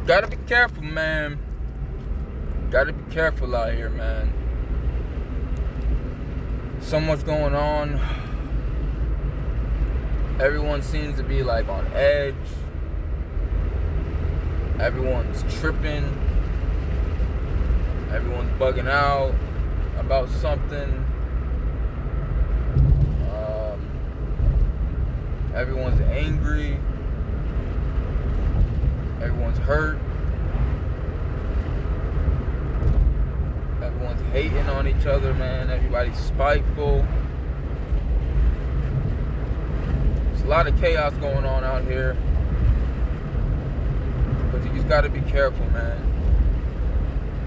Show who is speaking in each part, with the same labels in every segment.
Speaker 1: Gotta be careful, man. Gotta be careful out here, man. So much going on. Everyone seems to be like on edge. Everyone's tripping. Everyone's bugging out about something. Everyone's angry. Everyone's hurt. Everyone's hating on each other, man. Everybody's spiteful. There's a lot of chaos going on out here. But you just gotta be careful, man.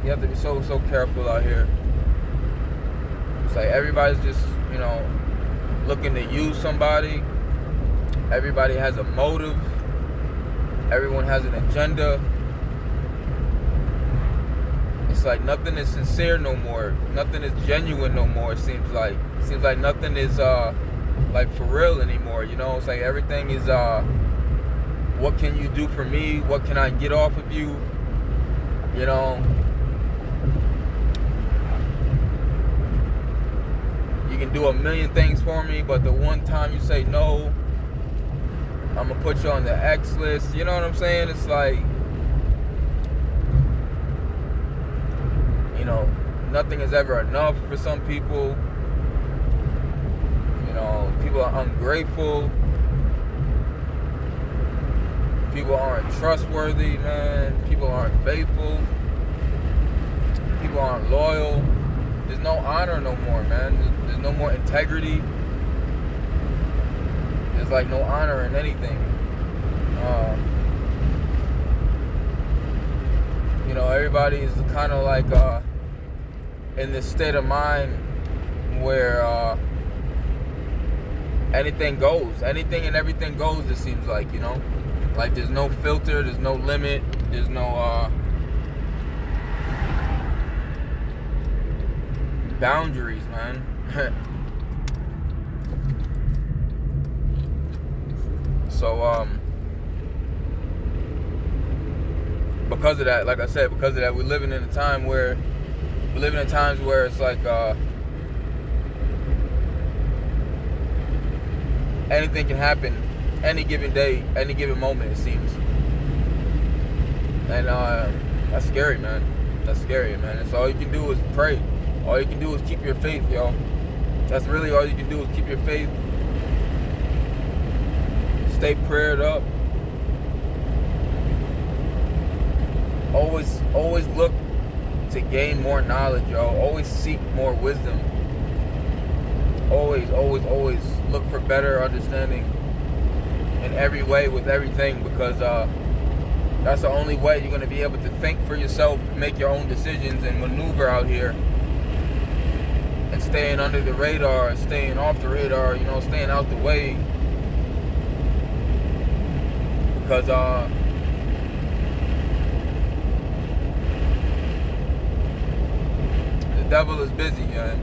Speaker 1: You have to be so careful out here. It's like everybody's just, looking to use somebody. Everybody has a motive. Everyone has an agenda. It's like nothing is sincere no more. Nothing is genuine no more, it seems like. It seems like nothing is like for real anymore, It's like everything is what can you do for me? What can I get off of you? You can do a million things for me, but the one time you say no, I'm gonna put you on the X list. You know what I'm saying? It's like, nothing is ever enough for some people. People are ungrateful. People aren't trustworthy, man. People aren't faithful. People aren't loyal. There's no honor no more, man. There's no more integrity. There's like no honor in anything. Everybody is kind of like in this state of mind where anything goes. Anything and everything goes, it seems like, Like there's no filter, there's no limit, there's no boundaries, man. So because of that, like I said, we're living in times where it's like anything can happen any given day, any given moment, it seems. And that's scary, man. That's scary, man. And so all you can do is pray. All you can do is keep your faith, yo. That's really all you can do is keep your faith. Stay prayed up. Always look to gain more knowledge, yo. Always seek more wisdom. Always look for better understanding in every way with everything, because that's the only way you're going to be able to think for yourself, make your own decisions, and maneuver out here. And staying under the radar, staying off the radar, staying out the way. Because the devil is busy, man.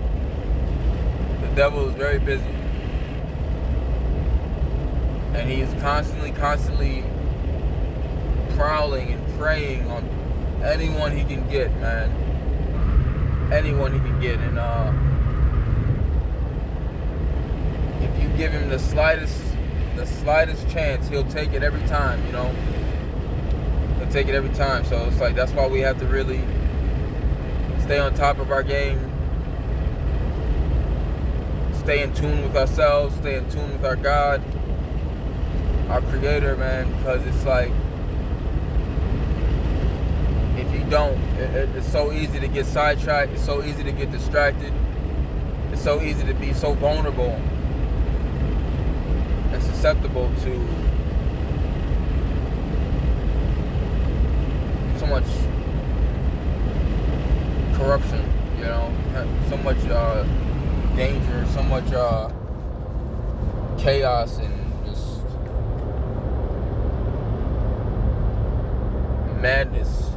Speaker 1: The devil is very busy. And he is constantly prowling and preying on anyone he can get, man. Anyone he can get. And if you give him the slightest chance, he'll take it every time, He'll take it every time. So it's like, that's why we have to really stay on top of our game. Stay in tune with ourselves. Stay in tune with our God, our Creator, man. Because it's like, if you don't, it's so easy to get sidetracked. It's so easy to get distracted. It's so easy to be so vulnerable and susceptible to so much corruption, so much danger, so much chaos, and just madness.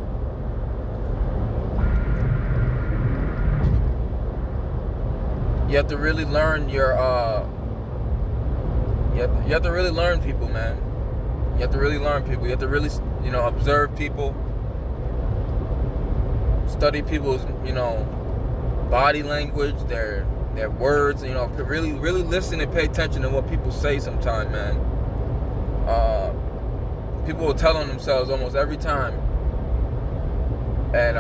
Speaker 1: You have to really learn your you have to really learn people, man. You have to really learn people. You have to really observe people, study people's, body language, their words, really, really listen and pay attention to what people say sometimes, man. People will tell on themselves almost every time. And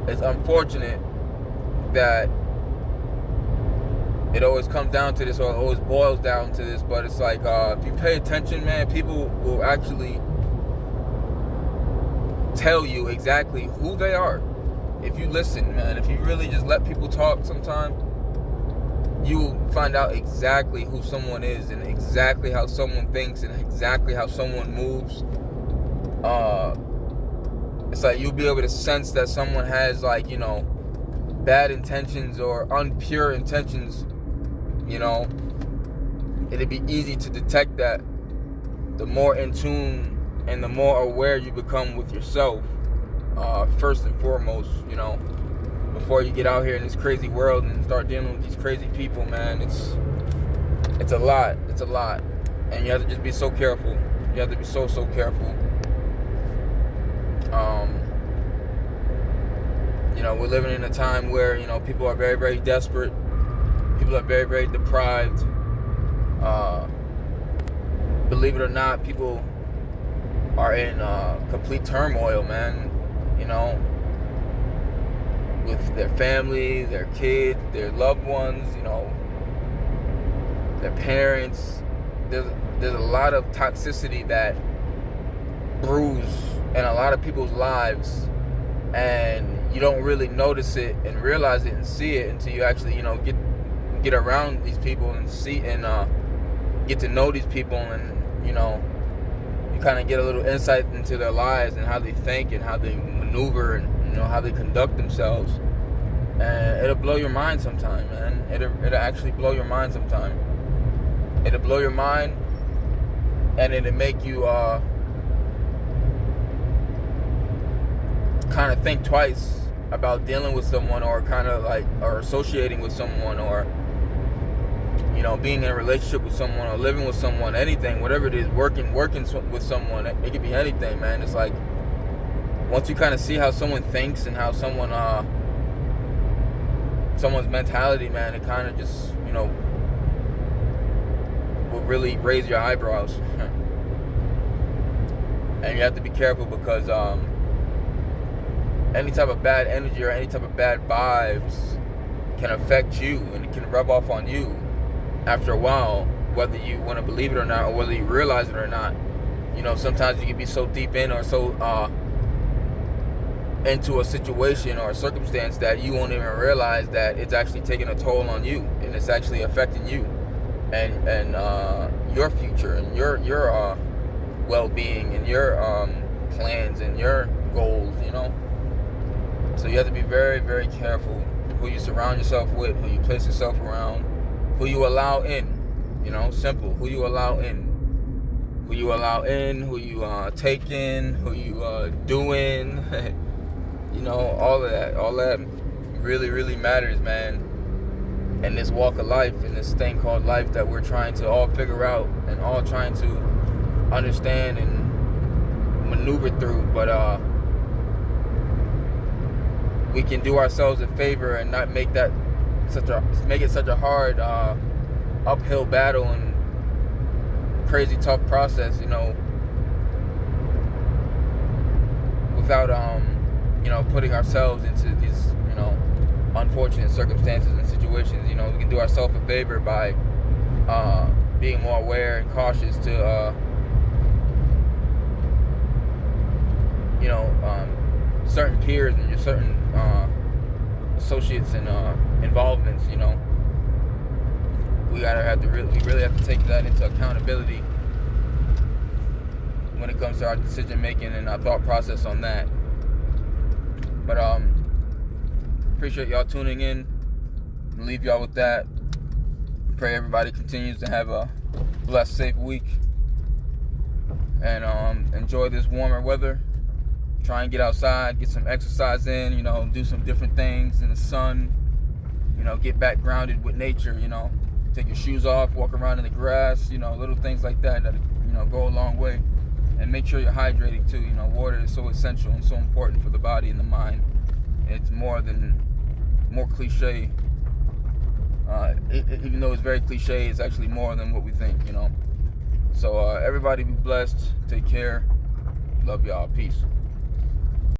Speaker 1: it's unfortunate that it always comes down to this, or it always boils down to this, but it's like, if you pay attention, man, people will actually tell you exactly who they are. If you listen, man, if you really just let people talk sometime, you'll find out exactly who someone is, and exactly how someone thinks, and exactly how someone moves. It's like you'll be able to sense that someone has, like, bad intentions or unpure intentions. It'd be easy to detect that the more in tune and the more aware you become with yourself, first and foremost, before you get out here in this crazy world and start dealing with these crazy people, man. It's a lot. It's a lot. And you have to just be so careful. You have to be so careful. We're living in a time where, people are very, very desperate. People are very, very deprived. Believe it or not, people are in complete turmoil, man. With their family, their kids, their loved ones, their parents. There's a lot of toxicity that brews in a lot of people's lives, and you don't really notice it and realize it and see it until you actually, get around these people and see and get to know these people, and you kind of get a little insight into their lives and how they think and how they maneuver and how they conduct themselves. And it'll blow your mind sometime, man. It'll actually blow your mind sometime. It'll blow your mind, and it'll make you kind of think twice about dealing with someone, or or associating with someone, or being in a relationship with someone, or living with someone, anything, whatever it is, working with someone. It could be anything, man. It's like, once you kind of see how someone thinks and how someone's mentality, man, it kind of just, will really raise your eyebrows. And you have to be careful, because any type of bad energy or any type of bad vibes can affect you, and it can rub off on you after a while, whether you want to believe it or not, or whether you realize it or not. Sometimes you can be so deep in, or so into a situation or a circumstance, that you won't even realize that it's actually taking a toll on you, and it's actually affecting you and your future and your well-being and your plans and your goals. So you have to be very, very careful who you surround yourself with, who you place yourself around, who you allow in. Simple. Who you allow in. Who you allow in, who you take in, who you doing. All of that. All that really, really matters, man. In this walk of life, in this thing called life that we're trying to all figure out and all trying to understand and maneuver through. But we can do ourselves a favor and not make it such a hard uphill battle and crazy tough process, without putting ourselves into these unfortunate circumstances and situations. We can do ourselves a favor by being more aware and cautious to certain peers and your certain associates and involvements. We really have to take that into accountability when it comes to our decision making and our thought process on that. But appreciate y'all tuning in. I'll leave y'all with that. Pray everybody continues to have a blessed, safe week, and enjoy this warmer weather. Try and get outside, get some exercise in, do some different things in the sun, get back grounded with nature, take your shoes off, walk around in the grass, little things like that, go a long way. And make sure you're hydrating too. You know, water is so essential and so important for the body and the mind. It's more cliche. Even though it's very cliche, it's actually more than what we think, you know. So everybody be blessed. Take care. Love y'all. Peace.